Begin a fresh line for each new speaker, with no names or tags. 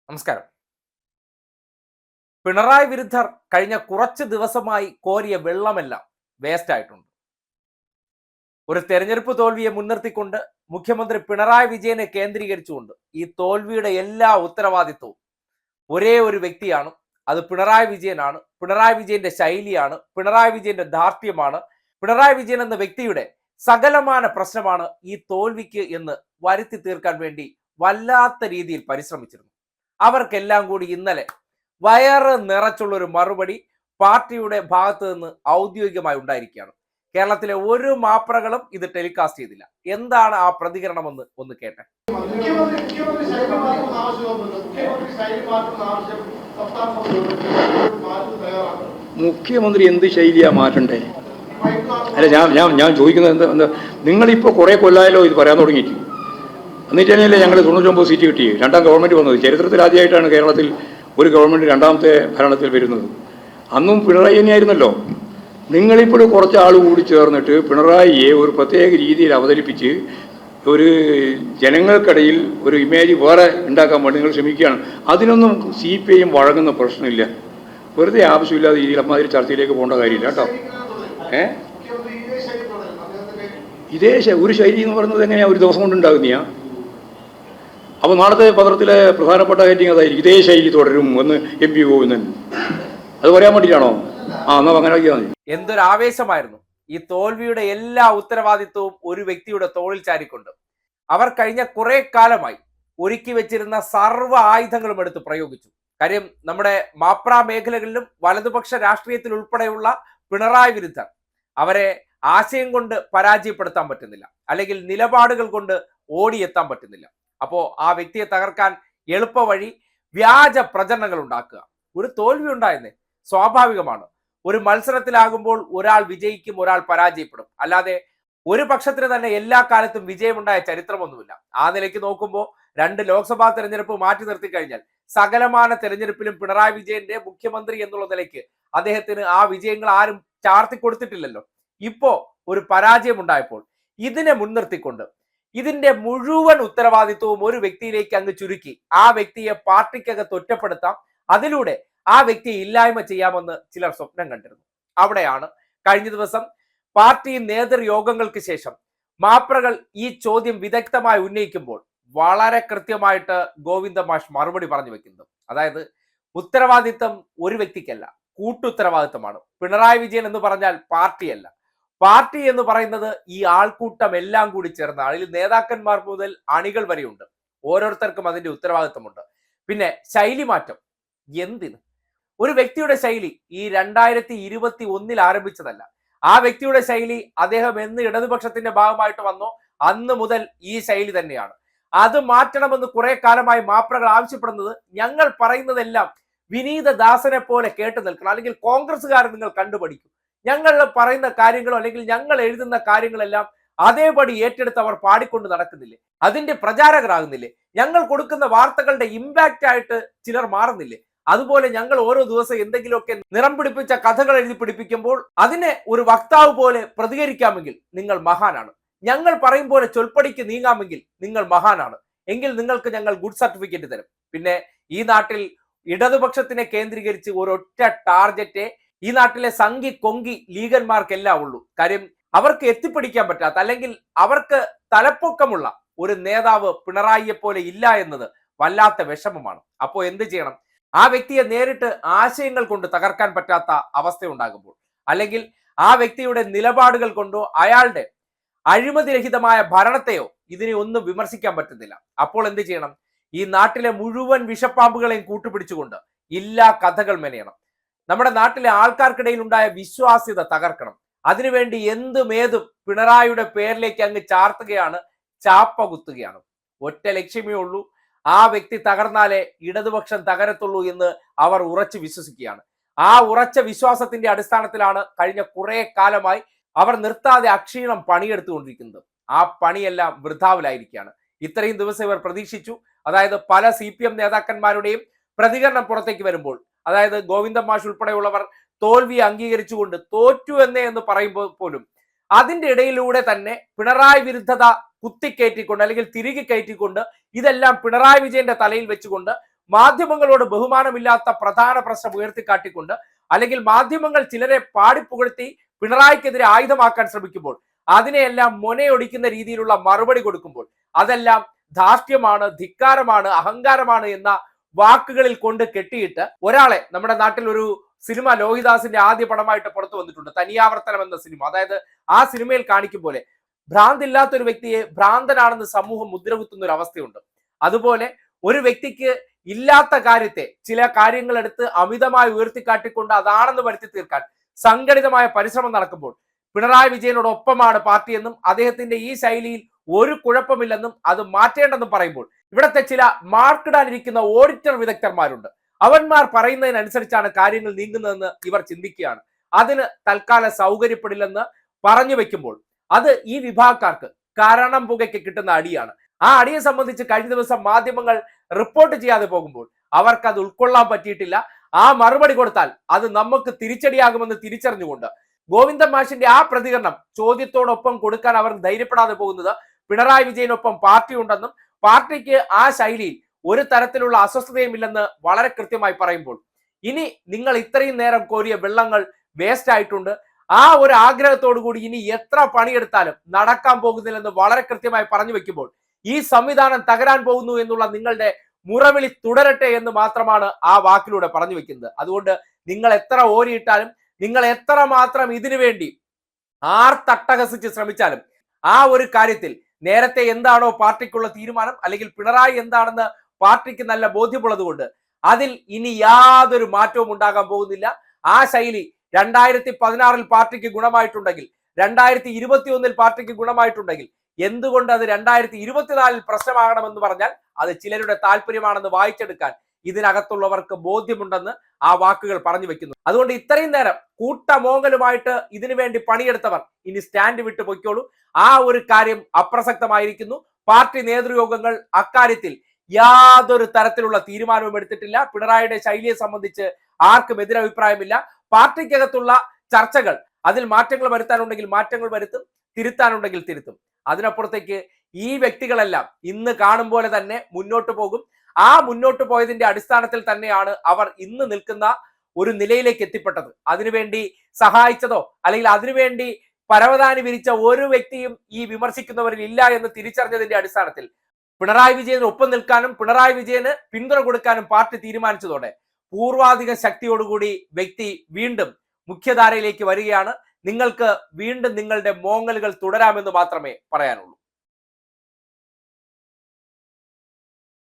നമസ്കാരം. പിണറായി വിരുദ്ധർ കഴിഞ്ഞ കുറച്ച് ദിവസമായി കോരിയ വെള്ളമെല്ലാം വേസ്റ്റ് ആയിട്ടുണ്ട്. ഒരു തെരഞ്ഞെടുപ്പ് തോൽവിയെ മുൻനിർത്തിക്കൊണ്ട് മുഖ്യമന്ത്രി പിണറായി വിജയനെ കേന്ദ്രീകരിച്ചുകൊണ്ട് ഈ തോൽവിയുടെ എല്ലാ ഉത്തരവാദിത്വവും ഒരേ ഒരു വ്യക്തിയാണ്. അത് പിണറായി വിജയനാണ്. പിണറായി വിജയന്റെ ശൈലിയാണ്, പിണറായി വിജയന്റെ ധാർഷ്ട്യമാണ്, പിണറായി വിജയൻ എന്ന വ്യക്തിയുടെ സകലമാന പ്രശ്നമാണ് ഈ തോൽവിക്ക് എന്ന് വരുത്തി തീർക്കാൻ വേണ്ടി വല്ലാത്ത രീതിയിൽ പരിശ്രമിച്ചിരുന്നു. അവർക്കെല്ലാം കൂടി ഇന്നലെ വയറ് നിറച്ചുള്ള ഒരു മറുപടി പാർട്ടിയുടെ ഭാഗത്ത് നിന്ന് ഔദ്യോഗികമായി ഉണ്ടായിരിക്കുകയാണ്. കേരളത്തിലെ ഒരു മാപ്രകളും ഇത് ടെലികാസ്റ്റ് ചെയ്തില്ല. എന്താണ് ആ പ്രതികരണമെന്ന് ഒന്ന് കേട്ടെ.
മുഖ്യമന്ത്രി എന്ത് ശൈലിയാ മാറ്റണ്ടേ? അല്ല, ഞാൻ ചോദിക്കുന്നത് എന്താ, നിങ്ങളിപ്പോൾ കുറേ കൊല്ലായാലോ ഇത് പറയാൻ തുടങ്ങിയിട്ട്. എന്നിട്ട് തന്നെയല്ലേ ഞങ്ങൾ 99 സീറ്റ് കിട്ടി രണ്ടാം ഗവൺമെൻറ് വന്നത്. ചരിത്രത്തിൽ ആദ്യമായിട്ടാണ് കേരളത്തിൽ ഒരു ഗവൺമെൻറ് രണ്ടാമത്തെ ഭരണത്തിൽ വരുന്നത്. അന്നും പിണറായി തന്നെയായിരുന്നല്ലോ. നിങ്ങളിപ്പോഴും കുറച്ച് ആൾ കൂടി ചേർന്നിട്ട് പിണറായിയെ ഒരു പ്രത്യേക രീതിയിൽ അവതരിപ്പിച്ച് ഒരു ജനങ്ങൾക്കിടയിൽ ഒരു ഇമേജ് വേറെ ഉണ്ടാക്കാൻ വേണ്ടി നിങ്ങൾ ശ്രമിക്കുകയാണ്. അതിനൊന്നും CPI വഴങ്ങുന്ന പ്രശ്നമില്ല. വെറുതെ ആവശ്യമില്ലാതെ രീതിയിൽ അമ്മാതിരി ചർച്ചയിലേക്ക് പോകേണ്ട കാര്യമില്ല കേട്ടോ. ഇതേ ഒരു ശൈലി എന്ന് പറയുന്നത് എങ്ങനെയാണ് ഒരു ദിവസം കൊണ്ട് ഉണ്ടാകുന്നയാ? അപ്പോൾ നാളത്തെ പത്രത്തിലെ പ്രധാനപ്പെട്ട ഹെഡിങ് അതായിരിക്കും, ഇതേ ശൈലി തുടരും എന്ന് MP ഗോവിന്ദൻ. അത് പറയാൻ വേണ്ടിയിട്ടാണോ? എന്നാ അങ്ങനെ ആക്കിയാൽ മതി.
എന്തൊരു ആവേശമായിരുന്നു! ഈ തോൽവിയുടെ എല്ലാ ഉത്തരവാദിത്വവും ഒരു വ്യക്തിയുടെ തോളിൽ ചാരിക്കൊണ്ട് അവർ കഴിഞ്ഞ കുറെ കാലമായി ഒരുക്കി വെച്ചിരുന്ന സർവ്വ ആയുധങ്ങളും എടുത്ത് പ്രയോഗിച്ചു. കാര്യം, നമ്മുടെ മാപ്ര മേഖലകളിലും വലതുപക്ഷ രാഷ്ട്രീയത്തിൽ ഉൾപ്പെടെയുള്ള പിണറായി വിരുദ്ധർ അവരെ ആശയം കൊണ്ട് പരാജയപ്പെടുത്താൻ പറ്റുന്നില്ല, അല്ലെങ്കിൽ നിലപാടുകൾ കൊണ്ട് ഓടിയെത്താൻ പറ്റുന്നില്ല. അപ്പോ ആ വ്യക്തിയെ തകർക്കാൻ എളുപ്പ വഴി വ്യാജ പ്രചരണങ്ങൾ ഉണ്ടാക്കുക. ഒരു തോൽവി ഉണ്ടായെന്നേ, സ്വാഭാവികമാണ്. ഒരു മത്സരത്തിലാകുമ്പോൾ ഒരാൾ വിജയിക്കും, ഒരാൾ പരാജയപ്പെടും. അല്ലാതെ ഒരു പക്ഷത്തിന് തന്നെ എല്ലാ കാലത്തും വിജയമുണ്ടായ ചരിത്രമൊന്നുമില്ല. ആ നിലയ്ക്ക് നോക്കുമ്പോൾ 2 ലോക്സഭാ തെരഞ്ഞെടുപ്പ് മാറ്റി നിർത്തി കഴിഞ്ഞാൽ സകലമാന തെരഞ്ഞെടുപ്പിലും പിണറായി വിജയന്റെ മുഖ്യമന്ത്രി എന്നുള്ള നിലയ്ക്ക് അദ്ദേഹത്തിന് ആ വിജയങ്ങൾ ആരും ചാർത്തി കൊടുത്തിട്ടില്ലല്ലോ. ഇപ്പോ ഒരു പരാജയം ഉണ്ടായപ്പോൾ ഇതിനെ മുൻനിർത്തിക്കൊണ്ട് ഇതിന്റെ മുഴുവൻ ഉത്തരവാദിത്വവും ഒരു വ്യക്തിയിലേക്ക് അങ്ങ് ചുരുക്കി ആ വ്യക്തിയെ പാർട്ടിക്കകത്ത് ഒറ്റപ്പെടുത്താം, അതിലൂടെ ആ വ്യക്തിയെ ഇല്ലായ്മ ചെയ്യാമെന്ന് ചിലർ സ്വപ്നം കണ്ടിരുന്നു. അവിടെയാണ് കഴിഞ്ഞ ദിവസം പാർട്ടി നേതൃയോഗങ്ങൾക്ക് ശേഷം മാപ്രകൾ ഈ ചോദ്യം വിദഗ്ധമായി ഉന്നയിക്കുമ്പോൾ വളരെ കൃത്യമായിട്ട് ഗോവിന്ദ മാഷ് മറുപടി പറഞ്ഞു വെക്കുന്നത്. അതായത്, ഉത്തരവാദിത്തം ഒരു വ്യക്തിക്കല്ല, കൂട്ടുത്തരവാദിത്തമാണ്. പിണറായി വിജയൻ എന്ന് പറഞ്ഞാൽ പാർട്ടിയല്ല. പാർട്ടി എന്ന് പറയുന്നത് ഈ ആൾക്കൂട്ടം എല്ലാം കൂടി ചേർന്ന, അതിൽ നേതാക്കന്മാർ മുതൽ അണികൾ വരെയുണ്ട്. ഓരോരുത്തർക്കും അതിന്റെ ഉത്തരവാദിത്തമുണ്ട്. പിന്നെ ശൈലി മാറ്റം എന്തിന്? ഒരു വ്യക്തിയുടെ ശൈലി ഈ 2021 ആരംഭിച്ചതല്ല. ആ വ്യക്തിയുടെ ശൈലി അദ്ദേഹം എന്ന് ഇടതുപക്ഷത്തിന്റെ ഭാഗമായിട്ട് വന്നോ അന്ന് മുതൽ ഈ ശൈലി തന്നെയാണ്. അത് മാറ്റണമെന്ന് കുറെ കാലമായി മാപ്രകൾ ആവശ്യപ്പെടുന്നത്. ഞങ്ങൾ പറയുന്നതെല്ലാം വിനീത ദാസനെ പോലെ കേട്ടു നിൽക്കണം, അല്ലെങ്കിൽ കോൺഗ്രസ്സുകാർ നിങ്ങൾ കണ്ടുപഠിക്കും. ഞങ്ങൾ പറയുന്ന കാര്യങ്ങളോ അല്ലെങ്കിൽ ഞങ്ങൾ എഴുതുന്ന കാര്യങ്ങളെല്ലാം അതേപടി ഏറ്റെടുത്ത് അവർ പാടിക്കൊണ്ട് നടക്കുന്നില്ലേ? അതിന്റെ പ്രചാരകരാകുന്നില്ലേ? ഞങ്ങൾ കൊടുക്കുന്ന വാർത്തകളുടെ ഇമ്പാക്റ്റ് ആയിട്ട് ചിലർ മാറുന്നില്ലേ? അതുപോലെ ഞങ്ങൾ ഓരോ ദിവസം എന്തെങ്കിലുമൊക്കെ നിറം പിടിപ്പിച്ച കഥകൾ എഴുതി പിടിപ്പിക്കുമ്പോൾ അതിനെ ഒരു വക്താവ് പോലെ പ്രതികരിക്കാമെങ്കിൽ നിങ്ങൾ മഹാനാണ്. ഞങ്ങൾ പറയും പോലെ ചൊൽപ്പടിക്ക് നീങ്ങാമെങ്കിൽ നിങ്ങൾ മഹാനാണ്. എങ്കിൽ നിങ്ങൾക്ക് ഞങ്ങൾ ഗുഡ് സർട്ടിഫിക്കറ്റ് തരും. പിന്നെ ഈ നാട്ടിൽ ഇടതുപക്ഷത്തിനെ കേന്ദ്രീകരിച്ച് ഒരൊറ്റ ടാർഗറ്റേ ഈ നാട്ടിലെ സംഘി കൊങ്കി ലീഗന്മാർക്കെല്ലാം ഉള്ളൂ. കാര്യം, അവർക്ക് എത്തിപ്പിടിക്കാൻ പറ്റാത്ത, അല്ലെങ്കിൽ അവർക്ക് തലപ്പൊക്കമുള്ള ഒരു നേതാവ് പിണറായിയെ പോലെ ഇല്ല എന്നത് വല്ലാത്ത വിഷമമാണ്. അപ്പോൾ എന്ത് ചെയ്യണം? ആ വ്യക്തിയെ നേരിട്ട് ആശയങ്ങൾ കൊണ്ട് തകർക്കാൻ പറ്റാത്ത അവസ്ഥ ഉണ്ടാകുമ്പോൾ, അല്ലെങ്കിൽ ആ വ്യക്തിയുടെ നിലപാടുകൾ കൊണ്ടോ അയാളുടെ അഴിമതിരഹിതമായ ഭരണത്തെയോ ഇതിനെ ഒന്നും വിമർശിക്കാൻ പറ്റുന്നില്ല. അപ്പോൾ എന്ത് ചെയ്യണം? ഈ നാട്ടിലെ മുഴുവൻ വിഷപ്പാമ്പുകളെയും കൂട്ടുപിടിച്ചുകൊണ്ട് ഇല്ലാ കഥകൾ മെനയണം. നമ്മുടെ നാട്ടിലെ ആൾക്കാർക്കിടയിൽ ഉണ്ടായ വിശ്വാസ്യത തകർക്കണം. അതിനുവേണ്ടി എന്തുമേതും പിണറായിയുടെ പേരിലേക്ക് അങ്ങ് ചാർത്തുകയാണ്, ചാപ്പ കുത്തുകയാണ്. ഒറ്റ ലക്ഷ്യമേ ഉള്ളൂ, ആ വ്യക്തി തകർന്നാലേ ഇടതുപക്ഷം തകരത്തുള്ളൂ എന്ന് അവർ ഉറച്ചു വിശ്വസിക്കുകയാണ്. ആ ഉറച്ച വിശ്വാസത്തിന്റെ അടിസ്ഥാനത്തിലാണ് കഴിഞ്ഞ കുറെ കാലമായി അവർ നിർത്താതെ അക്ഷീണം പണിയെടുത്തുകൊണ്ടിരിക്കുന്നത്. ആ പണിയെല്ലാം വൃഥാവിലായിരിക്കുകയാണ്. ഇത്രയും ദിവസം ഇവർ പ്രതീക്ഷിച്ചു. അതായത് പല CPM നേതാക്കന്മാരുടെയും പ്രതികരണം പുറത്തേക്ക് വരുമ്പോൾ, അതായത് ഗോവിന്ദ മാഷ് ഉൾപ്പെടെയുള്ളവർ തോൽവി അംഗീകരിച്ചുകൊണ്ട് തോറ്റു എന്ന് പറയുമ്പോൾ പോലും അതിന്റെ ഇടയിലൂടെ തന്നെ പിണറായി വിരുദ്ധത കുത്തിക്കയറ്റിക്കൊണ്ട് അല്ലെങ്കിൽ തിരികെ കയറ്റിക്കൊണ്ട് ഇതെല്ലാം പിണറായി വിജയന്റെ തലയിൽ വെച്ചുകൊണ്ട് മാധ്യമങ്ങളോട് ബഹുമാനമില്ലാത്ത പ്രധാന പ്രശ്നം ഉയർത്തിക്കാട്ടിക്കൊണ്ട് അല്ലെങ്കിൽ മാധ്യമങ്ങൾ ചിലരെ പാടിപ്പുകഴ്ത്തി പിണറായിക്കെതിരെ ആയുധമാക്കാൻ ശ്രമിക്കുമ്പോൾ അതിനെയെല്ലാം മൊനയൊടിക്കുന്ന രീതിയിലുള്ള മറുപടി കൊടുക്കുമ്പോൾ അതെല്ലാം ധാർഷ്ട്യമാണ്, ധിക്കാരമാണ്, അഹങ്കാരമാണ് എന്ന വാക്കുകളിൽ കൊണ്ട് കെട്ടിയിട്ട് ഒരാളെ നമ്മുടെ നാട്ടിൽ ഒരു സിനിമ ലോഹിദാസിന്റെ ആദ്യ പടമായിട്ട് പുറത്തു വന്നിട്ടുണ്ട്, തനിയാവർത്തനം എന്ന സിനിമ. അതായത് ആ സിനിമയിൽ കാണിക്കും പോലെ ഭ്രാന്തില്ലാത്ത ഒരു വ്യക്തിയെ ഭ്രാന്തനാണെന്ന് സമൂഹം മുദ്രകുത്തുന്ന ഒരു അവസ്ഥയുണ്ട്. അതുപോലെ ഒരു വ്യക്തിക്ക് ഇല്ലാത്ത കാര്യത്തെ ചില കാര്യങ്ങൾ എടുത്ത് അമിതമായി ഉയർത്തിക്കാട്ടിക്കൊണ്ട് അതാണെന്ന് വരുത്തി തീർക്കാൻ സംഘടിതമായ പരിശ്രമം നടക്കുമ്പോൾ പിണറായി വിജയനോടൊപ്പമാണ് പാർട്ടിയെന്നും അദ്ദേഹത്തിന്റെ ഈ ശൈലിയിൽ ഒരു കുഴപ്പമില്ലെന്നും അത് മാറ്റേണ്ടെന്നും പറയുമ്പോൾ ഇവിടത്തെ ചില മാർക്കിടാനിരിക്കുന്ന ഓഡിറ്റർ വിദഗ്ധന്മാരുണ്ട്. അവന്മാർ പറയുന്നതിനനുസരിച്ചാണ് കാര്യങ്ങൾ നീങ്ങുന്നതെന്ന് ഇവർ ചിന്തിക്കുകയാണ്. അതിന് തൽക്കാല സൗകര്യപ്പെടില്ലെന്ന് പറഞ്ഞു വെക്കുമ്പോൾ അത് ഈ വിഭാഗക്കാർക്ക് കാരണം പുകയ്ക്ക് കിട്ടുന്ന അടിയാണ്. ആ അടിയെ സംബന്ധിച്ച് കഴിഞ്ഞ ദിവസം മാധ്യമങ്ങൾ റിപ്പോർട്ട് ചെയ്യാതെ പോകുമ്പോൾ അവർക്ക് അത് ഉൾക്കൊള്ളാൻ പറ്റിയിട്ടില്ല. ആ മറുപടി കൊടുത്താൽ അത് നമുക്ക് തിരിച്ചടിയാകുമെന്ന് തിരിച്ചറിഞ്ഞുകൊണ്ട് ഗോവിന്ദൻ മാഷിന്റെ ആ പ്രതികരണം ചോദ്യത്തോടൊപ്പം കൊടുക്കാൻ അവർ ധൈര്യപ്പെടാതെ പോകുന്നത് പിണറായി വിജയനൊപ്പം പാർട്ടി ഉണ്ടെന്നും പാർട്ടിക്ക് ആ ശൈലിയിൽ ഒരു തരത്തിലുള്ള അസ്വസ്ഥതയുമില്ലെന്ന് വളരെ കൃത്യമായി പറയുമ്പോൾ ഇനി നിങ്ങൾ ഇത്രയും നേരം കോരിയ വെള്ളങ്ങൾ വേസ്റ്റ് ആയിട്ടുണ്ട്. ആ ഒരു ആഗ്രഹത്തോടു കൂടി ഇനി എത്ര പണിയെടുത്താലും നടക്കാൻ പോകുന്നില്ലെന്ന് വളരെ കൃത്യമായി പറഞ്ഞു വെക്കുമ്പോൾ ഈ സംവിധാനം തകരാൻ പോകുന്നു എന്നുള്ള നിങ്ങളുടെ മുറവിളി തുടരട്ടെ എന്ന് മാത്രമാണ് ആ വാക്കിലൂടെ പറഞ്ഞു വെക്കുന്നത്. അതുകൊണ്ട് നിങ്ങൾ എത്ര ഓരിയിട്ടാലും, നിങ്ങൾ എത്ര മാത്രം ഇതിനു വേണ്ടി തട്ടഹസിച്ച് ശ്രമിച്ചാലും ആ ഒരു കാര്യത്തിൽ നേരത്തെ എന്താണോ പാർട്ടിക്കുള്ള തീരുമാനം അല്ലെങ്കിൽ പിണറായി എന്താണെന്ന് പാർട്ടിക്ക് നല്ല ബോധ്യമുള്ളത് കൊണ്ട് അതിൽ ഇനി യാതൊരു മാറ്റവും ഉണ്ടാകാൻ പോകുന്നില്ല. ആ ശൈലി 2016 പാർട്ടിക്ക് ഗുണമായിട്ടുണ്ടെങ്കിൽ, 2021 പാർട്ടിക്ക് ഗുണമായിട്ടുണ്ടെങ്കിൽ എന്തുകൊണ്ട് അത് 2024 പ്രശ്നമാകണമെന്ന് പറഞ്ഞാൽ അത് ചിലരുടെ താല്പര്യമാണെന്ന് വായിച്ചെടുക്കാൻ ഇതിനകത്തുള്ളവർക്ക് ബോധ്യമുണ്ടെന്ന് ആ വാക്കുകൾ പറഞ്ഞു വെക്കുന്നു. അതുകൊണ്ട് ഇത്രയും നേരം കൂട്ടമോങ്ങലുമായിട്ട് ഇതിനു വേണ്ടി പണിയെടുത്തവർ ഇനി സ്റ്റാൻഡ് വിട്ട് പൊയ്ക്കോളൂ. ആ ഒരു കാര്യം അപ്രസക്തമായിരിക്കുന്നു. പാർട്ടി നേതൃയോഗങ്ങൾ അക്കാര്യത്തിൽ യാതൊരു തരത്തിലുള്ള തീരുമാനവും എടുത്തിട്ടില്ല. പിണറായിയുടെ ശൈലിയെ സംബന്ധിച്ച് ആർക്കും എതിരഭിപ്രായമില്ല. പാർട്ടിക്കകത്തുള്ള ചർച്ചകൾ, അതിൽ മാറ്റങ്ങൾ വരുത്താനുണ്ടെങ്കിൽ മാറ്റങ്ങൾ വരുത്തും, തിരുത്താനുണ്ടെങ്കിൽ തിരുത്തും. അതിനപ്പുറത്തേക്ക് ഈ വ്യക്തികളെല്ലാം ഇന്ന് കാണും പോലെ തന്നെ മുന്നോട്ട് പോകും. ആ മുന്നോട്ട് പോയതിന്റെ അടിസ്ഥാനത്തിൽ തന്നെയാണ് അവർ ഇന്ന് നിൽക്കുന്ന ഒരു നിലയിലേക്ക് എത്തിപ്പെട്ടത്. അതിനുവേണ്ടി സഹായിച്ചതോ അല്ലെങ്കിൽ അതിനുവേണ്ടി പരവതാനി വിരിച്ച ഒരു വ്യക്തിയും ഈ വിമർശിക്കുന്നവരിൽ ഇല്ല എന്ന് തിരിച്ചറിഞ്ഞതിന്റെ അടിസ്ഥാനത്തിൽ പിണറായി വിജയന് ഒപ്പം നിൽക്കാനും പിണറായി വിജയന് പിന്തുണ കൊടുക്കാനും പാർട്ടി തീരുമാനിച്ചതോടെ പൂർവാധിക ശക്തിയോടുകൂടി വ്യക്തി വീണ്ടും മുഖ്യധാരയിലേക്ക് വരികയാണ്. നിങ്ങൾക്ക് വീണ്ടും നിങ്ങളുടെ മോങ്ങലുകൾ തുടരാമെന്ന് മാത്രമേ പറയാനുള്ളൂ.